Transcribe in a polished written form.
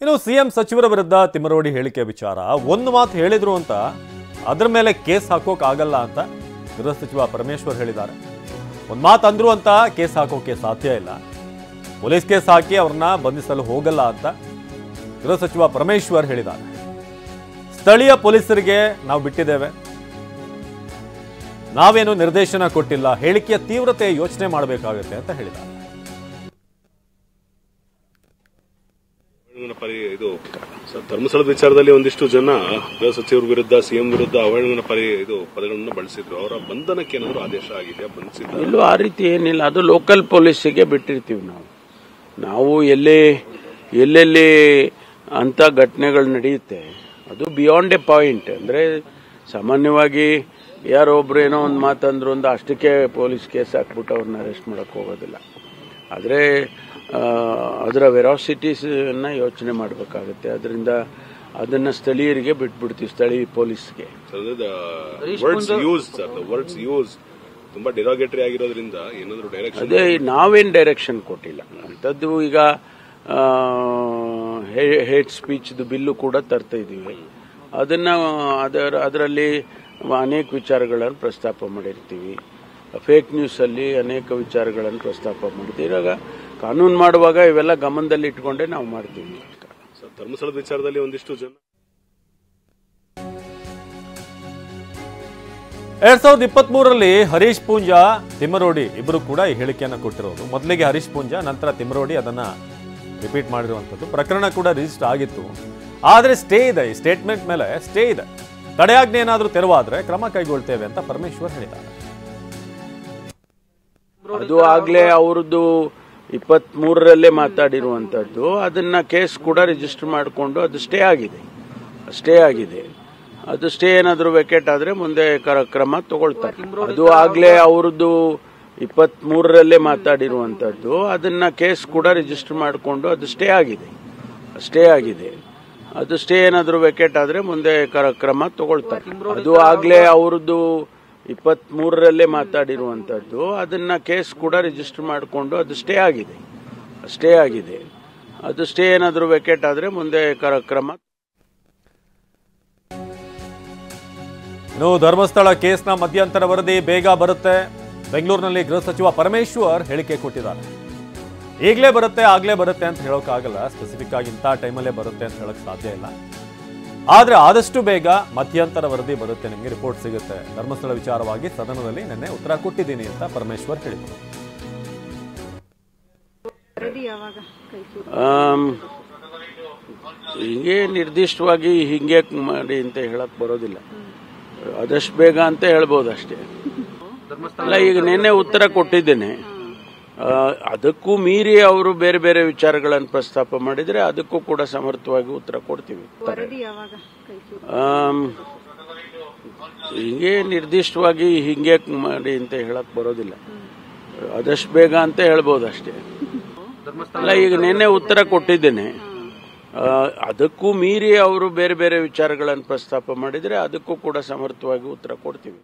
ಇನ್ನು ಸಿಎಂ ಸಚಿವರ ವಿರುದ್ಧ ತಿಮ್ಮರೋಡಿ ಹೇಳಿಕೆ ವಿಚಾರ ಒಂದು ಮಾತು ಹೇಳಿದ್ರು ಅಂತ ಅದರ ಮೇಲೆ ಕೇಸ್ ಹಾಕೋಕ್ ಆಗಲ್ಲ ಅಂತ ಗೃಹ ಸಚಿವ ಪರಮೇಶ್ವರ್ ಹೇಳಿದ್ದಾರೆ. ಒಂದು ಮಾತು ಅಂದ್ರು ಅಂತ ಕೇಸ್ ಹಾಕೋಕೆ ಸಾಧ್ಯ ಇಲ್ಲ, ಪೊಲೀಸ್ ಕೇಸ್ ಹಾಕಿ ಅವ್ರನ್ನ ಬಂಧಿಸಲು ಹೋಗಲ್ಲ ಅಂತ ಗೃಹ ಸಚಿವ ಪರಮೇಶ್ವರ್ ಹೇಳಿದ್ದಾರೆ. ಸ್ಥಳೀಯ ಪೊಲೀಸರಿಗೆ ನಾವು ಬಿಟ್ಟಿದ್ದೇವೆ, ನಾವೇನು ನಿರ್ದೇಶನ ಕೊಟ್ಟಿಲ್ಲ, ಹೇಳಿಕೆಯ ತೀವ್ರತೆ ಯೋಚನೆ ಮಾಡಬೇಕಾಗುತ್ತೆ ಅಂತ ಹೇಳಿದ್ದಾರೆ. ಇದು ಧರ್ಮಸ್ಥಳದ ವಿಚಾರದಲ್ಲಿ ಒಂದಿಷ್ಟು ಜನ ಗೃಹ ಸಚಿವರ ವಿರುದ್ಧ ಸಿಎಂ ವಿರುದ್ಧ ಅವಹೇಳನ ಪದಗಳನ್ನು ಬಳಸಿದ್ರು. ಅವರ ಬಂಧನಕ್ಕೆ ಏನಾದರೂ ಆದೇಶ ಆಗಿದೆ? ಬಂಧಿಸಿದ್ರು ಇಲ್ಲೂ ಆ ರೀತಿ ಏನಿಲ್ಲ, ಅದು ಲೋಕಲ್ ಪೊಲೀಸಿಗೆ ಬಿಟ್ಟಿರ್ತೀವಿ. ನಾವು ಎಲ್ಲೆಲ್ಲಿ ಅಂತ ಘಟನೆಗಳು ನಡೆಯುತ್ತೆ ಅದು ಬಿಯಾಂಡ್ ಎ ಪಾಯಿಂಟ್. ಅಂದ್ರೆ ಸಾಮಾನ್ಯವಾಗಿ ಯಾರೋ ಒಬ್ರು ಏನೋ ಒಂದು ಮಾತಂದ್ರು ಅಂತ ಅಷ್ಟಕ್ಕೆ ಪೊಲೀಸ್ ಕೇಸ್ ಹಾಕ್ಬಿಟ್ಟು ಅವ್ರನ್ನ ಅರೆಸ್ಟ್ ಮಾಡಕ್ ಹೋಗೋದಿಲ್ಲ. ಆದರೆ ಅದರ ವೆರಾಸಿಟೀಸ್ನ ಯೋಚನೆ ಮಾಡಬೇಕಾಗುತ್ತೆ. ಅದರಿಂದ ಅದನ್ನ ಸ್ಥಳೀಯರಿಗೆ ಬಿಟ್ಬಿಡ್ತೀವಿ, ಸ್ಥಳೀಯ ಪೊಲೀಸ್ಗೆ. ತುಂಬಾ ಡಿರಾಗೇಟರಿ ಆಗಿರೋದ್ರಿಂದ ಏನಾದರೂ ಡೈರೆಕ್ಷನ್ ಅದೇ ನಾವೇನ್ ಡೈರೆಕ್ಷನ್ ಕೊಟ್ಟಿಲ್ಲ ಅಂಥದ್ದು. ಈಗ ಹೇಟ್ ಸ್ಪೀಚ್ ಬಿಲ್ಲು ಕೂಡ ತರ್ತಾ ಇದೀವಿ. ಅದರಲ್ಲಿ ಅನೇಕ ವಿಚಾರಗಳನ್ನು ಪ್ರಸ್ತಾಪ ಮಾಡಿರ್ತೀವಿ. ಫೇಕ್ ನ್ಯೂಸ್ ಅಲ್ಲಿ ಅನೇಕ ವಿಚಾರಗಳನ್ನು ಪ್ರಸ್ತಾಪ ಮಾಡ್ತೀವಿ. ಇವಾಗ ಕಾನೂನು ಮಾಡುವಾಗ ಇವೆಲ್ಲ ಗಮನದಲ್ಲಿ ಇಟ್ಕೊಂಡೇ ನಾವು ಮಾಡ್ತೀವಿ. ಧರ್ಮಸ್ಥಳದ ವಿಚಾರದಲ್ಲಿ ಒಂದಿಷ್ಟು ಜನ 2023ರಲ್ಲಿ ಹರೀಶ್ ಪೂಂಜಾ, ತಿಮ್ಮರೋಡಿ ಇಬ್ಬರು ಕೂಡ ಈ ಹೇಳಿಕೆಯನ್ನು ಕೊಟ್ಟಿರೋದು. ಮೊದಲಿಗೆ ಹರೀಶ್ ಪೂಂಜಾ, ನಂತರ ತಿಮ್ಮರೋಡಿ ಅದನ್ನ ರಿಪೀಟ್ ಮಾಡಿರುವಂಥದ್ದು. ಪ್ರಕರಣ ಕೂಡ ರಿಜಿಸ್ಟರ್ ಆಗಿತ್ತು. ಆದರೆ ಸ್ಟೇ ಇದೆ, ಈ ಸ್ಟೇಟ್ಮೆಂಟ್ ಮೇಲೆ ಸ್ಟೇ ಇದೆ. ತಡೆಯಾಜ್ಞೆ ಏನಾದರೂ ತೆರವಾದ್ರೆ ಕ್ರಮ ಕೈಗೊಳ್ತೇವೆ ಅಂತ ಪರಮೇಶ್ವರ್ ಹೇಳಿದ್ದಾರೆ. ಅದು ಆಗ್ಲೇ ಅವ್ರದ್ದು 23ರಲ್ಲೇ ಮಾತಾಡಿರುವಂತದ್ದು. ಅದನ್ನ ಕೇಸ್ ಕೂಡ ರಿಜಿಸ್ಟರ್ ಮಾಡಿಕೊಂಡು ಅದು ಸ್ಟೇ ಆಗಿದೆ. ಅದು ಸ್ಟೇ ಏನಾದರೂ ವೆಕೇಟ್ ಆದ್ರೆ ಮುಂದೆ ಕ್ರಮ ತಗೊಳ್ತಾರೆ. ಅದು ಆಗ್ಲೇ ಅವ್ರದ್ದು 23ರಲ್ಲೇ ಮಾತಾಡಿರುವಂತದ್ದು. ಅದನ್ನ ಕೇಸ್ ಕೂಡ ರಿಜಿಸ್ಟರ್ ಮಾಡಿಕೊಂಡು ಅದು ಸ್ಟೇ ಆಗಿದೆ. ಅದು ಸ್ಟೇ ಏನಾದರೂ ವೆಕೇಟ್ ಆದ್ರೆ ಮುಂದೆ ಕ್ರಮ ತಗೊಳ್ತಾರೆ. ಅದು ಆಗ್ಲೇ ಅವ್ರದ್ದು 23ರಲ್ಲೇ ಮಾತಾಡಿರುವಂತದ್ದು. ಅದನ್ನ ಕೇಸ್ ಕೂಡ ರಿಜಿಸ್ಟರ್ ಮಾಡಿಕೊಂಡು ಅದು ಸ್ಟೇ ಆಗಿದೆ. ಅದು ಸ್ಟೇ ಏನಾದರೂ ವೆಕೇಟ್ ಆದ್ರೆ ಮುಂದೆ ಕ್ರಮ. ಇನ್ನು ಧರ್ಮಸ್ಥಳ ಕೇಸ್ನ ಮಧ್ಯಂತರ ವರದಿ ಬೇಗ ಬರುತ್ತೆ. ಬೆಂಗಳೂರಿನಲ್ಲಿ ಗೃಹ ಸಚಿವ ಪರಮೇಶ್ವರ್ ಹೇಳಿಕೆ ಕೊಟ್ಟಿದ್ದಾರೆ. ಈಗಲೇ ಬರುತ್ತೆ, ಆಗ್ಲೇ ಬರುತ್ತೆ ಅಂತ ಹೇಳೋಕ್ಕಾಗಲ್ಲ. ಸ್ಪೆಸಿಫಿಕ್ ಆಗಿ ಇಂಥ ಟೈಮಲ್ಲೇ ಬರುತ್ತೆ ಅಂತ ಹೇಳಕ್ ಸಾಧ್ಯ ಇಲ್ಲ. ಆದ್ರೆ ಆದಷ್ಟು ಬೇಗ ಮಧ್ಯಂತರ ವರದಿ ಬರುತ್ತೆ, ನಿಮಗೆ ರಿಪೋರ್ಟ್ ಸಿಗುತ್ತೆ. ಧರ್ಮಸ್ಥಳ ವಿಚಾರವಾಗಿ ಸದನದಲ್ಲಿ ನಿನ್ನೆ ಉತ್ತರ ಕೊಟ್ಟಿದ್ದೀನಿ ಅಂತ ಪರಮೇಶ್ವರ್ ಹೇಳಿದರು. ಹಿಂಗೆ ನಿರ್ದಿಷ್ಟವಾಗಿ ಹಿಂಗೆ ಮಾಡಿ ಅಂತ ಹೇಳಕ್ ಬರೋದಿಲ್ಲ. ಆದಷ್ಟು ಬೇಗ ಅಂತ ಹೇಳ್ಬೋದು ಅಷ್ಟೇ. ಅಲ್ಲ, ಈಗ ನಿನ್ನೆ ಉತ್ತರ ಕೊಟ್ಟಿದ್ದೇನೆ. ಅದಕ್ಕೂ ಮೀರಿ ಅವರು ಬೇರೆ ಬೇರೆ ವಿಚಾರಗಳನ್ನು ಪ್ರಸ್ತಾಪ ಮಾಡಿದ್ರೆ ಅದಕ್ಕೂ ಕೂಡ ಸಮರ್ಥವಾಗಿ ಉತ್ತರ ಕೊಡ್ತೀವಿ. ಹಿಂಗೆ ನಿರ್ದಿಷ್ಟವಾಗಿ ಹಿಂಗೆ ಮಾಡಿ ಅಂತ ಹೇಳಕ್ ಬರೋದಿಲ್ಲ. ಆದಷ್ಟು ಬೇಗ ಅಂತ ಹೇಳ್ಬೋದು ಅಷ್ಟೇ. ಅಲ್ಲ, ಈಗ ನಿನ್ನೆ ಉತ್ತರ ಕೊಟ್ಟಿದ್ದೇನೆ. ಅದಕ್ಕೂ ಮೀರಿ ಅವರು ಬೇರೆ ಬೇರೆ ವಿಚಾರಗಳನ್ನು ಪ್ರಸ್ತಾಪ ಮಾಡಿದ್ರೆ ಅದಕ್ಕೂ ಕೂಡ ಸಮರ್ಥವಾಗಿ ಉತ್ತರ ಕೊಡ್ತೀವಿ.